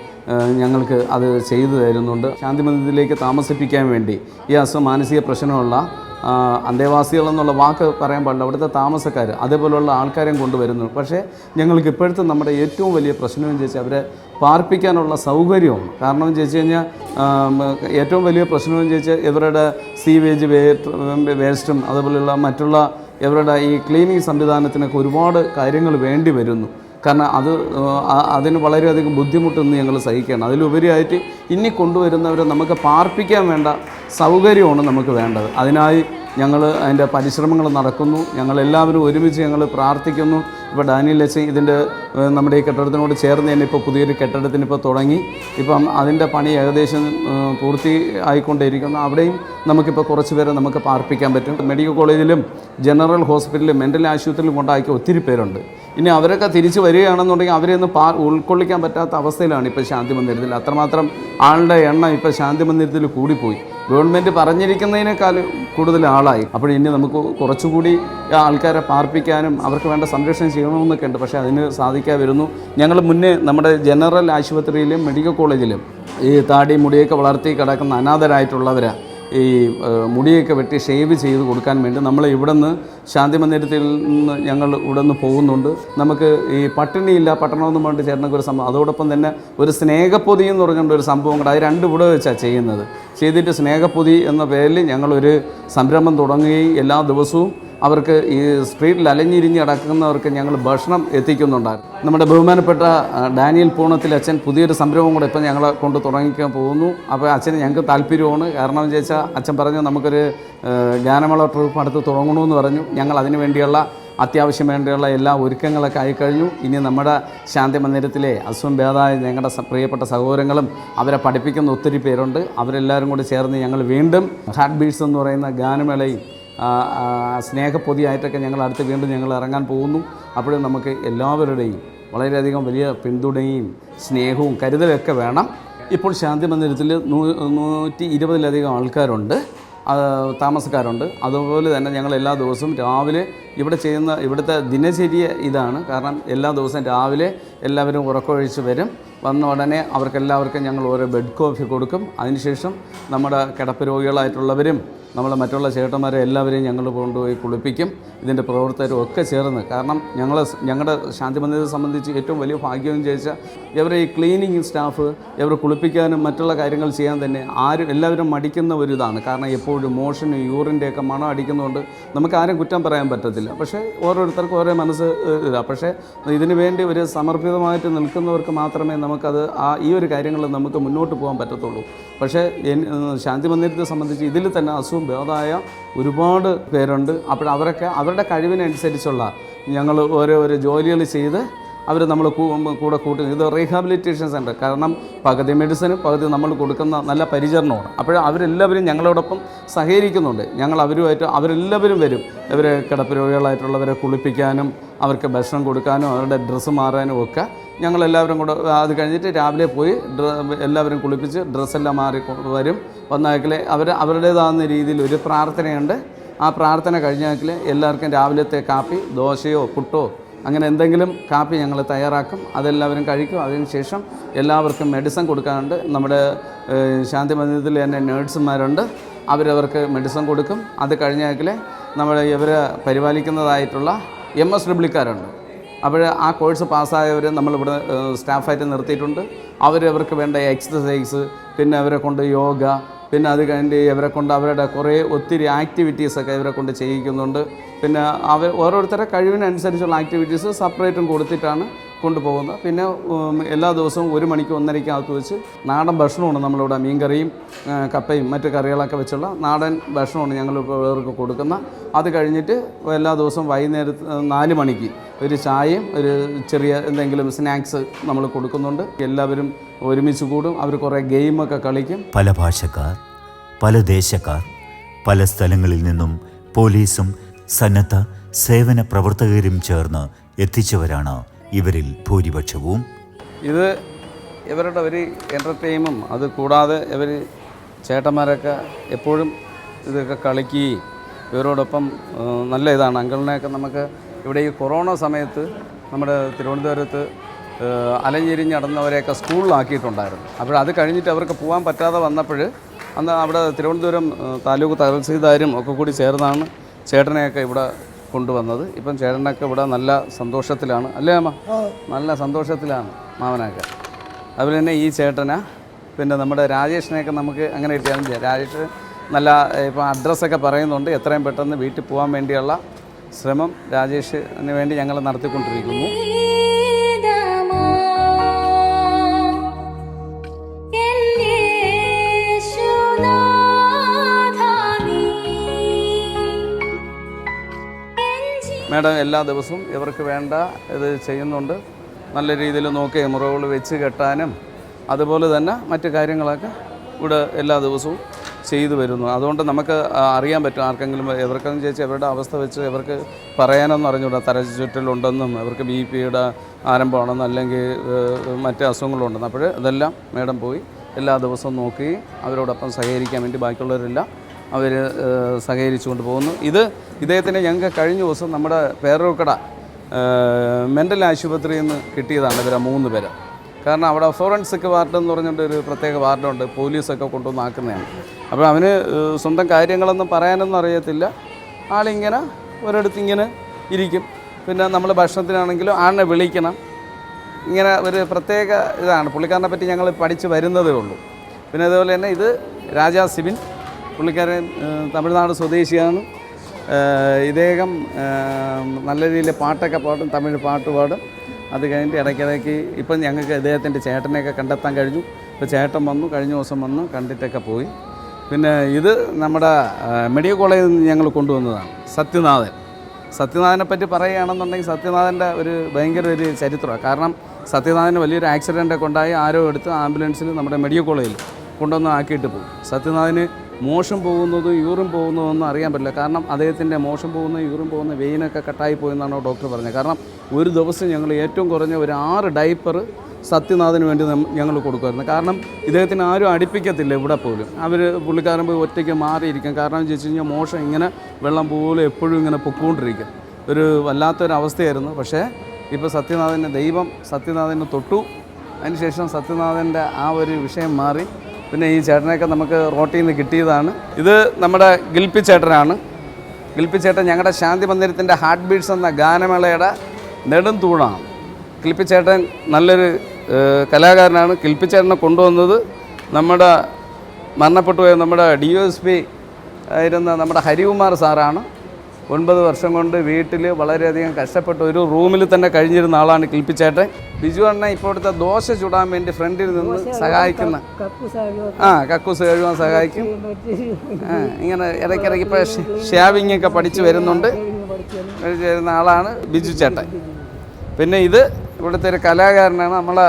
ഞങ്ങൾക്ക് അത് ചെയ്തു തരുന്നുണ്ട്. ശാന്തി മന്ദിരത്തിലേക്ക് താമസിപ്പിക്കാൻ വേണ്ടി ഈ മാനസിക പ്രശ്നമുള്ള അന്തേവാസികളെന്നുള്ള വാക്ക് പറയാൻ പാടില്ല, അവിടുത്തെ താമസക്കാർ അതേപോലെയുള്ള ആൾക്കാരെയും കൊണ്ടുവരുന്നു. പക്ഷേ ഞങ്ങൾക്ക് ഇപ്പോഴത്തെ നമ്മുടെ ഏറ്റവും വലിയ പ്രശ്നമെന്ന് ചോദിച്ചാൽ അവരെ പാർപ്പിക്കാനുള്ള സൗകര്യമാണ്. കാരണം എന്ന് ചോദിച്ചു കഴിഞ്ഞാൽ ഏറ്റവും വലിയ പ്രശ്നമെന്ന് ചോദിച്ചാൽ ഇവരുടെ സീവേജ് വേസ്റ്റും അതുപോലെയുള്ള മറ്റുള്ള ഇവരുടെ ഈ ക്ലീനിങ് സംവിധാനത്തിനൊക്കെ ഒരുപാട് കാര്യങ്ങൾ വേണ്ടി വരുന്നു. കാരണം അതിന് വളരെയധികം ബുദ്ധിമുട്ടൊന്നും ഞങ്ങൾ സഹിക്കുകയാണ്. അതിലുപരിയായിട്ട് ഇനി കൊണ്ടുവരുന്നവരെ നമുക്ക് പാർപ്പിക്കാൻ വേണ്ട സൗകര്യമാണ് നമുക്ക് വേണ്ടത്. അതിനായി ഞങ്ങൾ അതിൻ്റെ പരിശ്രമങ്ങൾ നടക്കുന്നു. ഞങ്ങളെല്ലാവരും ഒരുമിച്ച് ഞങ്ങൾ പ്രാർത്ഥിക്കുന്നു. ഇപ്പോൾ ഡാനിയൽ അച്ഛൻ ഇതിൻ്റെ നമ്മുടെ ഈ കെട്ടിടത്തിനോട് ചേർന്ന് തന്നെ ഇപ്പോൾ പുതിയൊരു കെട്ടിടത്തിന് ഇപ്പോൾ തുടങ്ങി. ഇപ്പം അതിൻ്റെ പണി ഏകദേശം പൂർത്തിയായിക്കൊണ്ടിരിക്കുന്നു. അവിടെയും നമുക്കിപ്പോൾ കുറച്ച് പേരെ നമുക്ക് പാർപ്പിക്കാൻ പറ്റും. മെഡിക്കൽ കോളേജിലും ജനറൽ ഹോസ്പിറ്റലിലും മെൻ്റൽ ആശുപത്രിയിലും കൊണ്ടാക്കിയ ഒത്തിരി പേരുണ്ട്. ഇനി അവരൊക്കെ തിരിച്ച് വരികയാണെന്നുണ്ടെങ്കിൽ അവരെയൊന്നും ഉൾക്കൊള്ളിക്കാൻ പറ്റാത്ത അവസ്ഥയിലാണ് ഇപ്പോൾ ശാന്തി മന്ദിരത്തിൽ. അത്രമാത്രം ആളുടെ എണ്ണം ഇപ്പോൾ ശാന്തി മന്ദിരത്തിൽ കൂടിപ്പോയി. ഗവൺമെൻറ് പറഞ്ഞിരിക്കുന്നതിനേക്കാൾ കൂടുതൽ ആളായി. അപ്പോൾ ഇനി നമുക്ക് കുറച്ചുകൂടി ആൾക്കാരെ പാർപ്പിക്കാനും അവർക്ക് വേണ്ട സംരക്ഷണം ചെയ്യണമെന്നൊക്കെ ഉണ്ട്. പക്ഷേ അതിന് സാധിക്കാതെ വരുന്നു. ഞങ്ങൾ മുന്നേ നമ്മുടെ ജനറൽ ആശുപത്രിയിലും മെഡിക്കൽ കോളേജിലും ഈ താടി മുടിയൊക്കെ വളർത്തി കിടക്കുന്ന അനാഥരായിട്ടുള്ളവരെ ഈ മുടിയൊക്കെ വെട്ടി ഷേവ് ചെയ്ത് കൊടുക്കാൻ വേണ്ടി നമ്മൾ ഇവിടെ നിന്ന് ശാന്തി മന്ദിരത്തിൽ നിന്ന് ഞങ്ങൾ ഇവിടെ നിന്ന് പോകുന്നുണ്ട്. നമുക്ക് ഈ പട്ടിണിയില്ല പട്ടണമെന്ന് പറഞ്ഞിട്ട് ചേർന്നൊക്കെ ഒരു സംഭവം, അതോടൊപ്പം തന്നെ ഒരു സ്നേഹപ്പൊതി എന്ന് പറഞ്ഞുകൊണ്ട് ഒരു സംഭവം കൂടെ, അത് രണ്ട് ഇവിടെ വെച്ചാണ് ചെയ്യുന്നത്. ചെയ്തിട്ട് സ്നേഹപ്പൊതി എന്ന പേരിൽ ഞങ്ങളൊരു സംരംഭം തുടങ്ങുകയും എല്ലാ ദിവസവും അവർക്ക് ഈ സ്ട്രീറ്റിൽ അലഞ്ഞിരിഞ്ഞ് കിടക്കുന്നവർക്ക് ഞങ്ങൾ ഭക്ഷണം എത്തിക്കുന്നുണ്ടായിരുന്നു. നമ്മുടെ ബഹുമാനപ്പെട്ട ഡാനിയൽ പൂണത്തിൽ അച്ഛൻ പുതിയൊരു സംരംഭം കൂടെ ഇപ്പം ഞങ്ങളെ കൊണ്ട് തുടങ്ങിക്കാൻ പോകുന്നു. അപ്പോൾ അച്ഛന് ഞങ്ങൾക്ക് താല്പര്യമാണ്. കാരണം എന്ന് ചോദിച്ചാൽ അച്ഛൻ പറഞ്ഞു നമുക്കൊരു ഗാനമേള ട്രൂപ്പ് അടുത്ത് തുടങ്ങണമെന്ന് പറഞ്ഞു. ഞങ്ങൾ അതിന് വേണ്ടിയുള്ള അത്യാവശ്യം വേണ്ടിയുള്ള എല്ലാ ഒരുക്കങ്ങളൊക്കെ ആയിക്കഴിഞ്ഞു. ഇനി നമ്മുടെ ശാന്തി മന്ദിരത്തിലെ അസുഖം ഭേദമായ ഞങ്ങളുടെ പ്രിയപ്പെട്ട സഹോദരങ്ങളും അവരെ പഠിപ്പിക്കുന്ന ഒത്തിരി പേരുണ്ട്. അവരെല്ലാവരും കൂടി ചേർന്ന് ഞങ്ങൾ വീണ്ടും ഹാർട്ട് ബീറ്റ്സ് എന്ന് പറയുന്ന ഗാനമേളയും സ്നേഹപ്പൊതിയായിട്ടൊക്കെ ഞങ്ങൾ അടുത്ത് വീണ്ടും ഞങ്ങൾ ഇറങ്ങാൻ പോകുന്നു. അപ്പോഴും നമുക്ക് എല്ലാവരുടെയും വളരെയധികം വലിയ പിന്തുണയും സ്നേഹവും കരുതലൊക്കെ വേണം. ഇപ്പോൾ ശാന്തി മന്ദിരത്തിൽ 120-ലധികം ആൾക്കാരുണ്ട്, താമസക്കാരുണ്ട്. അതുപോലെ തന്നെ ഞങ്ങൾ എല്ലാ ദിവസവും രാവിലെ ഇവിടുത്തെ ദിനചര്യ ഇതാണ്. കാരണം എല്ലാ ദിവസവും രാവിലെ എല്ലാവരും ഉറക്കമൊഴിച്ച് വരും. വന്ന ഉടനെ അവർക്കെല്ലാവർക്കും ഞങ്ങൾ ഓരോ ബെഡ് കോഫി കൊടുക്കും. അതിനുശേഷം നമ്മുടെ കിടപ്പ് രോഗികളായിട്ടുള്ളവരും നമ്മളെ മറ്റുള്ള ചേട്ടന്മാരെ എല്ലാവരെയും ഞങ്ങൾ കൊണ്ടുപോയി കുളിപ്പിക്കും. ഇതിൻ്റെ പ്രവർത്തകരും ഒക്കെ ചേർന്ന്. കാരണം ഞങ്ങളുടെ ശാന്തി മന്ദിരത്തെ സംബന്ധിച്ച് ഏറ്റവും വലിയ ഭാഗ്യം ചോദിച്ചാൽ ഇവരെ ഈ ക്ലീനിങ് സ്റ്റാഫ് ഇവർ കുളിപ്പിക്കാനും മറ്റുള്ള കാര്യങ്ങൾ ചെയ്യാൻ തന്നെ എല്ലാവരും മടിക്കുന്ന ഒരു ഇതാണ്. കാരണം എപ്പോഴും മോഷനും യൂറിൻ്റെയൊക്കെ മണം അടിക്കുന്നതുകൊണ്ട് നമുക്ക് ആരും കുറ്റം പറയാൻ പറ്റത്തില്ല. പക്ഷേ ഓരോരുത്തർക്കും ഓരോ മനസ്സ് ഇതാണ്. പക്ഷേ ഇതിനു വേണ്ടി ഒരു സമർപ്പിതമായിട്ട് നിൽക്കുന്നവർക്ക് മാത്രമേ നമുക്കത് ഈ ഒരു കാര്യങ്ങളിൽ നമുക്ക് മുന്നോട്ട് പോകാൻ പറ്റത്തുള്ളൂ. പക്ഷേ ശാന്തി മന്ദിരത്തെ സംബന്ധിച്ച് ഇതിൽ തന്നെ അസുഖം ഭേദമായ ഒരുപാട് പേരുണ്ട്. അപ്പോൾ അവരുടെ കഴിവിനനുസരിച്ചുള്ള ഞങ്ങൾ ഓരോ ജോലികൾ ചെയ്ത് അവർ നമ്മൾ കൂടെ കൂട്ടി. ഇത് റീഹാബിലിറ്റേഷൻ സെൻറ്റർ. കാരണം പകുതി മെഡിസിനും പകുതി നമ്മൾ കൊടുക്കുന്ന നല്ല പരിചരണമാണ്. അപ്പോൾ അവരെല്ലാവരും ഞങ്ങളോടൊപ്പം സഹകരിക്കുന്നുണ്ട്. ഞങ്ങൾ അവരെല്ലാവരും വരും. ഇവർ കിടപ്പ് രോഗികളായിട്ടുള്ളവരെ കുളിപ്പിക്കാനും അവർക്ക് ഭക്ഷണം കൊടുക്കാനും അവരുടെ ഡ്രസ്സ് മാറാനും ഒക്കെ ഞങ്ങളെല്ലാവരും കൂടെ. അത് കഴിഞ്ഞിട്ട് രാവിലെ പോയി എല്ലാവരും കുളിപ്പിച്ച് ഡ്രസ്സെല്ലാം മാറി വരും. വന്നാക്കിൽ അവരുടേതാകുന്ന രീതിയിൽ ഒരു പ്രാർത്ഥനയുണ്ട്. ആ പ്രാർത്ഥന കഴിഞ്ഞാൽ എല്ലാവർക്കും രാവിലത്തെ കാപ്പി, ദോശയോ പുട്ടോ അങ്ങനെ എന്തെങ്കിലും കാപ്പി ഞങ്ങൾ തയ്യാറാക്കും. അതെല്ലാവരും കഴിക്കും. അതിനുശേഷം എല്ലാവർക്കും മെഡിസിൻ കൊടുക്കാനുണ്ട്. നമ്മുടെ ശാന്തി മന്ദിരത്തിൽ തന്നെ നേഴ്സുമാരുണ്ട്. അവരവർക്ക് മെഡിസിൻ കൊടുക്കും. അത് കഴിഞ്ഞാൽ ഇവരെ പരിപാലിക്കുന്നതായിട്ടുള്ള MSWക്കാരുണ്ട്. അപ്പോൾ ആ കോഴ്സ് പാസ്സായവർ നമ്മളിവിടെ സ്റ്റാഫായിട്ട് നിർത്തിയിട്ടുണ്ട്. അവരവർക്ക് വേണ്ട എക്സസൈസ്, പിന്നെ അവരെ കൊണ്ട് യോഗ, പിന്നെ അത് കഴിഞ്ഞ് ഇവരെ കൊണ്ട് അവരുടെ കുറേ ഒത്തിരി ആക്ടിവിറ്റീസൊക്കെ ഇവരെ കൊണ്ട് ചെയ്യിക്കുന്നുണ്ട്. പിന്നെ ഓരോരുത്തരുടെ കഴിവിനനുസരിച്ചുള്ള ആക്ടിവിറ്റീസ് സെപ്പറേറ്റും കൊടുത്തിട്ടാണ് കൊണ്ടുപോകുന്നത്. പിന്നെ എല്ലാ ദിവസവും 1 മണിക്ക് 1:30 വെച്ച് നാടൻ ഭക്ഷണമാണ് നമ്മളിവിടെ. മീൻകറിയും കപ്പയും മറ്റ് കറികളൊക്കെ വെച്ചുള്ള നാടൻ ഭക്ഷണമാണ് ഞങ്ങൾ ഇവർക്ക് കൊടുക്കുന്ന. അത് കഴിഞ്ഞിട്ട് എല്ലാ ദിവസവും വൈകുന്നേരത്ത് 4 മണിക്ക് ഒരു ചായയും ഒരു ചെറിയ എന്തെങ്കിലും സ്നാക്സ് നമ്മൾ കൊടുക്കുന്നുണ്ട്. എല്ലാവരും ഒരുമിച്ച് കൂടും. അവർ കുറേ ഗെയിമൊക്കെ കളിക്കും. പല ഭാഷക്കാർ, പല ദേശക്കാർ, പല സ്ഥലങ്ങളിൽ നിന്നും പോലീസും സന്നദ്ധ സേവന പ്രവർത്തകരും ചേർന്ന് എത്തിച്ചവരാണ് ഇവരിൽ ഭൂരിപക്ഷവും. ഇത് ഇവരുടെ ഒരു എൻ്റർടൈമും അത് കൂടാതെ ഇവർ ചേട്ടന്മാരൊക്കെ എപ്പോഴും ഇതൊക്കെ കളിക്കുകയും ഇവരോടൊപ്പം നല്ല ഇതാണ്. അങ്കിളിനെയൊക്കെ നമുക്ക് ഇവിടെ ഈ കൊറോണ സമയത്ത് നമ്മുടെ തിരുവനന്തപുരത്ത് അലഞ്ഞിരിഞ്ഞ് നടന്നവരെയൊക്കെ സ്കൂളിലാക്കിയിട്ടുണ്ടായിരുന്നു. അപ്പോൾ അത് കഴിഞ്ഞിട്ട് അവർക്ക് പോകാൻ പറ്റാതെ വന്നപ്പോൾ അന്ന് അവിടെ തിരുവനന്തപുരം താലൂക്ക് തഹസീൽദാരും ഒക്കെ കൂടി ചേർന്നാണ് ചേട്ടനെയൊക്കെ ഇവിടെ കൊണ്ടുവന്നത്. ഇപ്പം ചേട്ടനൊക്കെ ഇവിടെ നല്ല സന്തോഷത്തിലാണ് അല്ലേ അമ്മ? നല്ല സന്തോഷത്തിലാണ് മാമനൊക്കെ. അതുപോലെ തന്നെ ഈ ചേട്ടന പിന്നെ നമ്മുടെ രാജേഷിനെയൊക്കെ നമുക്ക് അങ്ങനെ കിട്ടിയാലും ചെയ്യാം. രാജേഷ് നല്ല ഇപ്പം അഡ്രസ്സൊക്കെ പറയുന്നുണ്ട്. എത്രയും പെട്ടെന്ന് വീട്ടിൽ പോകാൻ വേണ്ടിയുള്ള ശ്രമം രാജേഷിന് വേണ്ടി ഞങ്ങൾ നടത്തിക്കൊണ്ടിരിക്കുന്നു. മാഡം എല്ലാ ദിവസവും ഇവർക്ക് വേണ്ട ഇത് ചെയ്യുന്നുണ്ട്. നല്ല രീതിയിൽ നോക്കി മുറകൾ വെച്ച് കെട്ടാനും അതുപോലെ തന്നെ മറ്റു കാര്യങ്ങളൊക്കെ ഇവിടെ എല്ലാ ദിവസവും ചെയ്തു വരുന്നു. അതുകൊണ്ട് നമുക്ക് അറിയാൻ പറ്റും ആർക്കെങ്കിലും എവർക്കെന്ന് ചോദിച്ചാൽ അവരുടെ അവസ്ഥ വെച്ച് ഇവർക്ക് പറയാനൊന്നും അറിഞ്ഞൂടാ. തലചുറ്റലുണ്ടെന്നും ഇവർക്ക് BP-യുടെ ആരംഭമാണെന്നും അല്ലെങ്കിൽ മറ്റ് അസുഖങ്ങളുണ്ടെന്നും. അപ്പോൾ ഇതെല്ലാം മാഡം പോയി എല്ലാ ദിവസവും നോക്കി അവരോടൊപ്പം സഹകരിക്കാൻ വേണ്ടി ബാക്കിയുള്ളവരെല്ലാം അവർ സഹകരിച്ചുകൊണ്ട് പോകുന്നു. ഇദ്ദേഹത്തിന് ഞങ്ങൾക്ക് കഴിഞ്ഞ ദിവസം നമ്മുടെ പേരൂർക്കട മെൻ്റൽ ആശുപത്രിയിൽ നിന്ന് കിട്ടിയതാണ് ഇവരെ 3 പേര്. കാരണം അവിടെ ഫോറൻസിക് വാർഡ് എന്ന് പറഞ്ഞിട്ട് ഒരു പ്രത്യേക വാർഡുണ്ട്. പോലീസൊക്കെ കൊണ്ടുവന്ന് ആക്കുന്നതാണ്. അപ്പോൾ അവന് സ്വന്തം കാര്യങ്ങളൊന്നും പറയാനൊന്നും അറിയത്തില്ല. ആളിങ്ങനെ ഒരിടത്തിങ്ങനെ ഇരിക്കും. പിന്നെ നമ്മൾ ഭക്ഷണത്തിനാണെങ്കിലും ആളിനെ വിളിക്കണം. ഇങ്ങനെ ഒരു പ്രത്യേക ഇതാണ്. പുള്ളിക്കാരനെ പറ്റി ഞങ്ങൾ പഠിച്ച് വരുന്നതേ ഉള്ളൂ. പിന്നെ അതുപോലെ തന്നെ ഇത് രാജാ സിബിൻ, പുള്ളിക്കാരൻ തമിഴ്നാട് സ്വദേശിയാണ്. ഇദ്ദേഹം നല്ല രീതിയിൽ പാട്ടൊക്കെ പാടും, തമിഴ് പാട്ട് പാടും. അത് കഴിഞ്ഞിട്ട് ഇടയ്ക്കിടയ്ക്ക് ഇപ്പം ഞങ്ങൾക്ക് ഇദ്ദേഹത്തിൻ്റെ ചേട്ടനെയൊക്കെ കണ്ടെത്താൻ കഴിഞ്ഞു. ഇപ്പോൾ ചേട്ടൻ വന്നു, കഴിഞ്ഞ ദിവസം വന്നു, കണ്ടിട്ടൊക്കെ പോയി. പിന്നെ ഇത് നമ്മുടെ മെഡിക്കൽ കോളേജിൽ നിന്ന് ഞങ്ങൾ കൊണ്ടുവന്നതാണ് സത്യനാഥനെ പറ്റി പറയുകയാണെന്നുണ്ടെങ്കിൽ സത്യനാഥൻ്റെ ഒരു ഭയങ്കര ഒരു ചരിത്രമാണ്. കാരണം സത്യനാഥന് വലിയൊരു ആക്സിഡൻ്റൊക്കെ ഉണ്ടായി ആരോ എടുത്ത് ആംബുലൻസിൽ നമ്മുടെ മെഡിക്കൽ കോളേജിൽ കൊണ്ടുവന്ന് ആക്കിയിട്ട് പോകും. സത്യനാഥന് മോശം പോകുന്നതും യൂറിൻ പോകുന്നതൊന്നും അറിയാൻ പറ്റില്ല. കാരണം അദ്ദേഹത്തിൻ്റെ മോശം പോകുന്ന യൂറിൻ പോകുന്ന വെയിനൊക്കെ കട്ടായി പോയെന്നാണ് ഡോക്ടർ പറഞ്ഞത്. കാരണം ഒരു ദിവസം ഞങ്ങൾ ഏറ്റവും കുറഞ്ഞ ഒരു 6 ഡൈപ്പർ സത്യനാഥന് വേണ്ടി ഞങ്ങൾ കൊടുക്കുമായിരുന്നു. കാരണം ഇദ്ദേഹത്തിന് ആരും അടുപ്പിക്കത്തില്ല ഇവിടെ പോലും. പുള്ളിക്കാരൻ പോയി ഒറ്റയ്ക്ക് മാറിയിരിക്കും. കാരണം എന്ന് വെച്ച് കഴിഞ്ഞാൽ മോശം ഇങ്ങനെ വെള്ളം പോലും എപ്പോഴും ഇങ്ങനെ പൊക്കോണ്ടിരിക്കും. ഒരു വല്ലാത്തൊരവസ്ഥയായിരുന്നു. പക്ഷേ ഇപ്പോൾ ദൈവം സത്യനാഥനെ തൊട്ടു. അതിനുശേഷം സത്യനാഥൻ്റെ ആ ഒരു വിഷയം മാറി. പിന്നെ ഈ ചേട്ടനെയൊക്കെ നമുക്ക് റോട്ടിൽ നിന്ന് കിട്ടിയതാണ്. ഇത് നമ്മുടെ ഗിൽപ്പി ചേട്ടനാണ്. ഗിൽപ്പി ചേട്ടൻ ഞങ്ങളുടെ ശാന്തി മന്ദിരത്തിൻ്റെ ഹാർട്ട് ബീറ്റ്സ് എന്ന ഗാനമേളയുടെ നെടും തൂണാണ്. ഗിൽപ്പി ചേട്ടൻ നല്ലൊരു കലാകാരനാണ്. ഗിൽപ്പി ചേട്ടനെ കൊണ്ടുവന്നത് നമ്മുടെ മരണപ്പെട്ടുപോയ നമ്മുടെ DOSP ആയിരുന്ന നമ്മുടെ ഹരികുമാർ സാറാണ്. 9 വർഷം കൊണ്ട് വീട്ടിൽ വളരെയധികം കഷ്ടപ്പെട്ട് ഒരു റൂമിൽ തന്നെ കഴിഞ്ഞിരുന്ന ആളാണ് ഗിൽപ്പി ചേട്ടൻ. ബിജു അണ്ണ ഇപ്പോഴത്തെ ദോശ ചുടാൻ വേണ്ടി ഫ്രണ്ടിൽ നിന്ന് സഹായിക്കുന്ന കക്കൂസ് കഴുകാൻ സഹായിക്കും. ഇങ്ങനെ ഇടയ്ക്കിടയ്ക്ക് ഇപ്പോൾ ഷാവിങ് ഒക്കെ പഠിച്ച് വരുന്നുണ്ട്. പഠിച്ച് വരുന്ന ആളാണ് ബിജു ചേട്ടൻ. പിന്നെ ഇത് ഇവിടുത്തെ ഒരു കലാകാരനാണ്. നമ്മളെ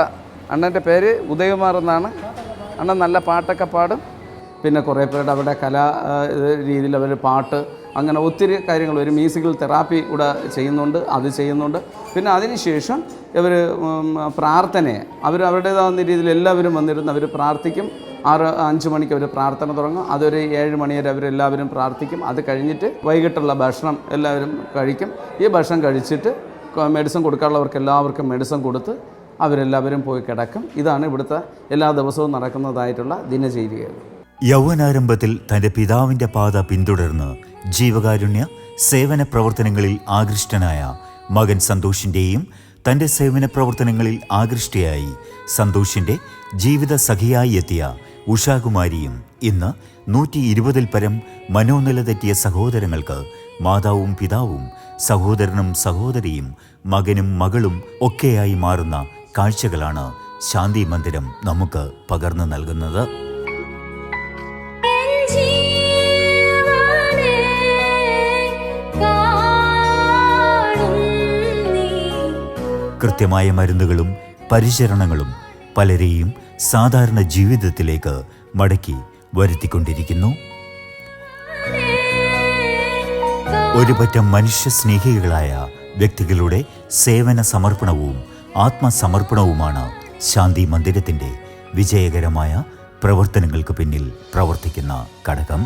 അണ്ണൻ്റെ പേര് ഉദയകുമാർ എന്നാണ്. അണ്ണൻ നല്ല പാട്ടൊക്കെ പാടും. പിന്നെ കുറേ പേരുടെ അവരുടെ രീതിയിൽ അവർ പാട്ട് അങ്ങനെ ഒത്തിരി കാര്യങ്ങൾ ഒരു മ്യൂസിക്കൽ തെറാപ്പി കൂടെ ചെയ്യുന്നുണ്ട്. പിന്നെ അതിനുശേഷം ഇവർ പ്രാർത്ഥനയെ അവരുടേതാകുന്ന രീതിയിൽ എല്ലാവരും വന്നിരുന്ന് അവർ പ്രാർത്ഥിക്കും. 5 മണിക്ക് അവർ പ്രാർത്ഥന തുടങ്ങും. അതൊരു 7 മണി വരെ അവരെല്ലാവരും പ്രാർത്ഥിക്കും. അത് കഴിഞ്ഞിട്ട് വൈകിട്ടുള്ള ഭക്ഷണം എല്ലാവരും കഴിക്കും. ഈ ഭക്ഷണം കഴിച്ചിട്ട് മെഡിസിൻ കൊടുക്കാനുള്ളവർക്ക് എല്ലാവർക്കും മെഡിസിൻ കൊടുത്ത് അവരെല്ലാവരും പോയി കിടക്കും. ഇതാണ് ഇവിടുത്തെ എല്ലാ ദിവസവും നടക്കുന്നതായിട്ടുള്ള ദിനചര്യകൾ. യൗവനാരംഭത്തിൽ തൻ്റെ പിതാവിൻ്റെ പാത പിന്തുടർന്ന് ജീവകാരുണ്യ സേവന പ്രവർത്തനങ്ങളിൽ ആകൃഷ്ടനായ മകൻ സന്തോഷിൻ്റെയും തൻ്റെ സേവന പ്രവർത്തനങ്ങളിൽ ആകൃഷ്ടയായി സന്തോഷിൻ്റെ ജീവിത സഖിയായി എത്തിയ ഉഷാകുമാരിയും ഇന്ന് 120-ൽ പരം മനോനില തെറ്റിയ സഹോദരങ്ങൾക്ക് മാതാവും പിതാവും സഹോദരനും സഹോദരിയും മകനും മകളും ഒക്കെയായി മാറുന്ന കാഴ്ചകളാണ് ശാന്തി മന്ദിരം നമുക്ക് പകർന്നു നൽകുന്നത്. കൃത്യമായ മരുന്നുകളും പരിചരണങ്ങളും പലരെയും സാധാരണ ജീവിതത്തിലേക്ക് മടക്കി വരുത്തിക്കൊണ്ടിരിക്കുന്നു. ഒരുപറ്റം മനുഷ്യസ്നേഹികളായ വ്യക്തികളുടെ സേവന സമർപ്പണവും ആത്മസമർപ്പണവുമാണ് ശാന്തി മന്ദിരത്തിൻ്റെ വിജയകരമായ പ്രവർത്തനങ്ങൾക്ക് പിന്നിൽ പ്രവർത്തിക്കുന്ന ഘടകം.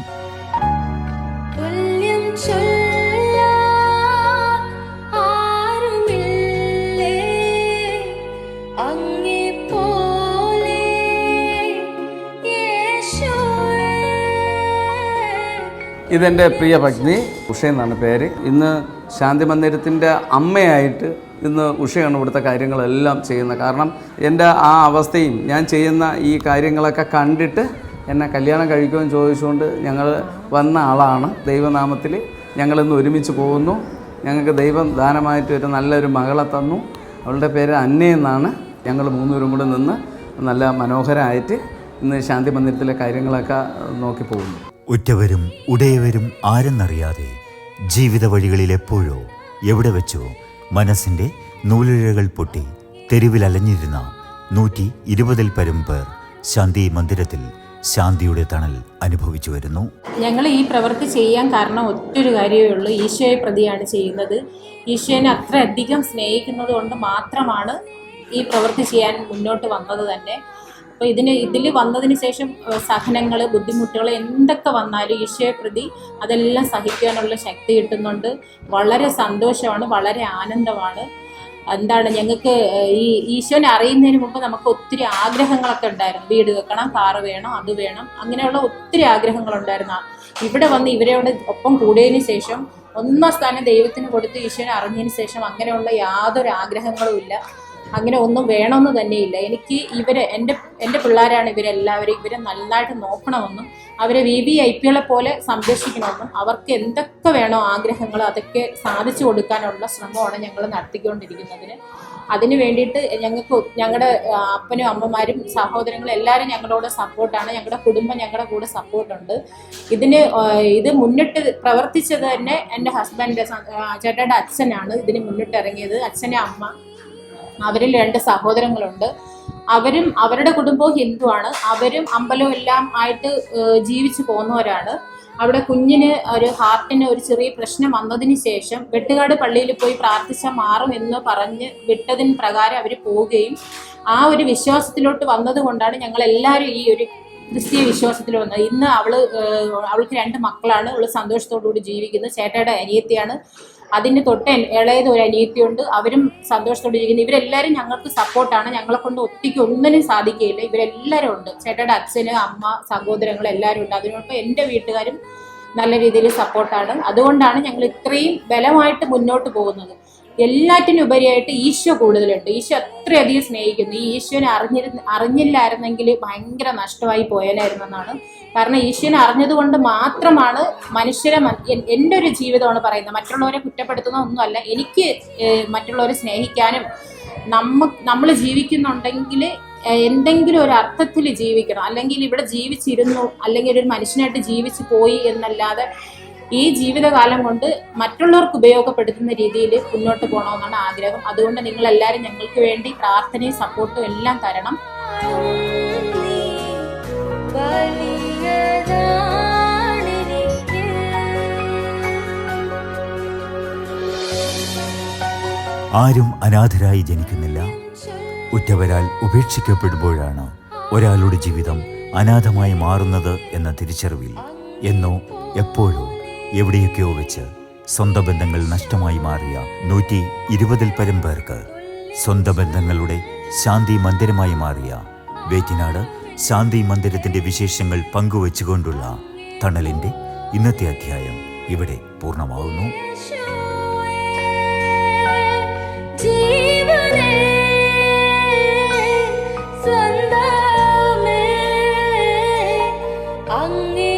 ഇതെൻ്റെ പ്രിയ പത്നി ഉഷ എന്നാണ് പേര്. ഇന്ന് ശാന്തി മന്ദിരത്തിൻ്റെ അമ്മയായിട്ട് ഇന്ന് ഉഷയാണ് ഇവിടുത്തെ കാര്യങ്ങളെല്ലാം ചെയ്യുന്നത്. കാരണം എൻ്റെ ആ അവസ്ഥയും ഞാൻ ചെയ്യുന്ന ഈ കാര്യങ്ങളൊക്കെ കണ്ടിട്ട് എന്നെ കല്യാണം കഴിക്കുമെന്ന് ചോദിച്ചുകൊണ്ട് ഞങ്ങൾ വന്ന ആളാണ്. ദൈവനാമത്തിൽ ഞങ്ങളിന്ന് ഒരുമിച്ച് പോകുന്നു. ഞങ്ങൾക്ക് ദൈവം ദാനമായിട്ട് ഒരു നല്ലൊരു മകളെ തന്നു. അവളുടെ പേര് അന്ന എന്നാണ്. ഞങ്ങൾ മൂന്നുപേരും കൂടെ നിന്ന് നല്ല മനോഹരമായിട്ട് ഇന്ന് ശാന്തി മന്ദിരത്തിലെ കാര്യങ്ങളൊക്കെ നോക്കി പോകുന്നു. ഉറ്റവരും ഉടയവരും ആരെന്നറിയാതെ ജീവിത വഴികളിൽ എപ്പോഴോ എവിടെ വെച്ചോ മനസ്സിൻ്റെ നൂലിഴകൾ പൊട്ടി തെരുവിൽ അലഞ്ഞിരുന്ന 120-ൽ പരം പേർ ശാന്തി മന്ദിരത്തിൽ ശാന്തിയുടെ തണൽ അനുഭവിച്ചു വരുന്നു. ഞങ്ങൾ ഈ പ്രവൃത്തി ചെയ്യാൻ കാരണം ഒറ്റൊരു കാര്യമേ ഉള്ളൂ. ഈശോയെ പ്രതിയാണ് ചെയ്യുന്നത്. ഈശോനെ അത്രയധികം സ്നേഹിക്കുന്നത് കൊണ്ട് മാത്രമാണ് ഈ പ്രവൃത്തി ചെയ്യാൻ മുന്നോട്ട് വന്നത് തന്നെ. അപ്പോൾ ഇതിൽ വന്നതിന് ശേഷം സഹനങ്ങൾ, ബുദ്ധിമുട്ടുകൾ എന്തൊക്കെ വന്നാലും ഈശോയെ പ്രതി അതെല്ലാം സഹിക്കാനുള്ള ശക്തി കിട്ടുന്നുണ്ട്. വളരെ സന്തോഷമാണ്, വളരെ ആനന്ദമാണ്. എന്താണ് ഞങ്ങൾക്ക് ഈ ഈശോനെ അറിയുന്നതിന് മുമ്പ് നമുക്ക് ഒത്തിരി ആഗ്രഹങ്ങളൊക്കെ ഉണ്ടായിരുന്നു. വീട് വെക്കണം, കാറ് വേണം, അത് വേണം, അങ്ങനെയുള്ള ഒത്തിരി ആഗ്രഹങ്ങളുണ്ടായിരുന്നു. ഇവിടെ വന്ന് ഇവരോട് ഒപ്പം കൂടിയതിന് ശേഷം ഒന്നാം സ്ഥാനം ദൈവത്തിന് കൊടുത്ത് ഈശോനെ അറിഞ്ഞതിന് ശേഷം അങ്ങനെയുള്ള യാതൊരു ആഗ്രഹങ്ങളും ഇല്ല. അങ്ങനെ ഒന്നും വേണമെന്ന് തന്നെയില്ല. എനിക്ക് എൻ്റെ പിള്ളേരാണ് ഇവരെല്ലാവരും. ഇവരെ നന്നായിട്ട് നോക്കണമെന്നും അവരെ VVIPകളെ പോലെ സംരക്ഷിക്കണമെന്നും അവർക്ക് എന്തൊക്കെ വേണോ ആഗ്രഹങ്ങൾ അതൊക്കെ സാധിച്ചു കൊടുക്കാനുള്ള ശ്രമമാണ് ഞങ്ങൾ നടത്തിക്കൊണ്ടിരിക്കുന്നതിന്. അതിന് വേണ്ടിയിട്ട് ഞങ്ങളുടെ അപ്പനും അമ്മമാരും സഹോദരങ്ങളും എല്ലാവരും ഞങ്ങളോട് സപ്പോർട്ടാണ്. ഞങ്ങളുടെ കുടുംബം ഞങ്ങളുടെ കൂടെ സപ്പോർട്ടുണ്ട്. ഇത് മുന്നിട്ട് പ്രവർത്തിച്ചത് തന്നെ എൻ്റെ ഹസ്ബൻഡ് ചേട്ടയുടെ അച്ഛനാണ്. ഇതിന് മുന്നിട്ടിറങ്ങിയത്. അച്ഛൻ്റെ അമ്മ, അവരിൽ 2 സഹോദരങ്ങളുണ്ട്. അവരുടെ കുടുംബവും ഹിന്ദുവാണ്. അവരും അമ്പലവും എല്ലാം ആയിട്ട് ജീവിച്ചു പോകുന്നവരാണ്. അവിടെ കുഞ്ഞിന് ഒരു ഹാർട്ടിന് ഒരു ചെറിയ പ്രശ്നം വന്നതിന് ശേഷം വെട്ടുകാട് പള്ളിയിൽ പോയി പ്രാർത്ഥിച്ചാൽ മാറും എന്ന് പറഞ്ഞ് വിട്ടതിന് പ്രകാരം അവർ പോവുകയും ആ ഒരു വിശ്വാസത്തിലോട്ട് വന്നത് കൊണ്ടാണ് ഞങ്ങളെല്ലാവരും ഈ ഒരു ക്രിസ്തീയ വിശ്വാസത്തിൽ വന്നത്. ഇന്ന് അവൾക്ക് 2 മക്കളാണ്. അവൾ സന്തോഷത്തോടുകൂടി ജീവിക്കുന്നത്. ചേട്ടയുടെ അനിയത്തിയാണ്. അതിന് തൊട്ട് ഇളയത് ഒരു അനിയത്തിയുണ്ട്. അവരും സന്തോഷത്തോടെ ഇരിക്കുന്നു. ഇവരെല്ലാവരും ഞങ്ങൾക്ക് സപ്പോർട്ടാണ്. ഞങ്ങളെ കൊണ്ട് ഒറ്റയ്ക്ക് ഒന്നിനും സാധിക്കുകയില്ല. ഇവരെല്ലാവരും ഉണ്ട്. ചേട്ടയുടെ അച്ഛന്, അമ്മ, സഹോദരങ്ങൾ എല്ലാവരും ഉണ്ട്. അതിനോടൊപ്പം എൻ്റെ വീട്ടുകാരും നല്ല രീതിയിൽ സപ്പോർട്ടാണ്. അതുകൊണ്ടാണ് ഞങ്ങൾ ഇത്രയും ബലമായിട്ട് മുന്നോട്ട് പോകുന്നത്. എല്ലാറ്റിനും ഉപരിയായിട്ട് ഈശോ കൂടുതലുണ്ട്. ഈശോ അത്രയധികം സ്നേഹിക്കുന്നു. ഈ ഈശോനെ അറിഞ്ഞില്ലായിരുന്നെങ്കിൽ ഭയങ്കര നഷ്ടമായി പോയാലായിരുന്നെന്നാണ്. കാരണം ഈശോനെ അറിഞ്ഞതുകൊണ്ട് മാത്രമാണ് എൻ്റെ ഒരു ജീവിതമാണ് പറയുന്നത്. മറ്റുള്ളവരെ കുറ്റപ്പെടുത്തുന്ന ഒന്നുമല്ല. എനിക്ക് മറ്റുള്ളവരെ സ്നേഹിക്കാനും നമ്മൾ ജീവിക്കുന്നുണ്ടെങ്കിൽ എന്തെങ്കിലും ഒരു അർത്ഥത്തിൽ ജീവിക്കണം. അല്ലെങ്കിൽ ഇവിടെ ജീവിച്ചിരുന്നു, അല്ലെങ്കിൽ ഒരു മനുഷ്യനായിട്ട് ജീവിച്ചു പോയി എന്നല്ലാതെ ഈ ജീവിതകാലം കൊണ്ട് മറ്റുള്ളവർക്ക് ഉപയോഗപ്പെടുത്തുന്ന രീതിയിൽ മുന്നോട്ട് പോകണമെന്നാണ് ആഗ്രഹം. അതുകൊണ്ട് നിങ്ങളെല്ലാവരും ഞങ്ങൾക്ക് വേണ്ടി പ്രാർത്ഥനയും സപ്പോർട്ടും എല്ലാം തരണം. ആരും അനാഥരായി ജനിക്കുന്നില്ല. ഉറ്റവരാൽ ഉപേക്ഷിക്കപ്പെടുമ്പോഴാണ് ഒരാളുടെ ജീവിതം അനാഥമായി മാറുന്നത് എന്ന തിരിച്ചറിവിൽ എന്നോ എപ്പോഴോ എവിടെയൊക്കെയോ വെച്ച് സ്വന്തം ബന്ധങ്ങൾ നഷ്ടമായി മാറിയ 120-ൽ പരം പേർക്ക് സ്വന്തം ബന്ധങ്ങളുടെ ശാന്തി മന്ദിരമായി മാറിയ വേറ്റിനാട് ശാന്തി മന്ദിരത്തിൻ്റെ വിശേഷങ്ങൾ പങ്കുവെച്ചുകൊണ്ടുള്ള തണലിൻ്റെ ഇന്നത്തെ അധ്യായം ഇവിടെ പൂർണ്ണമാവുന്നു. അങ്ങേ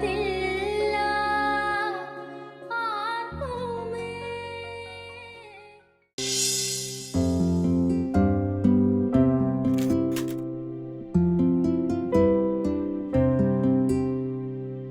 അതിൽ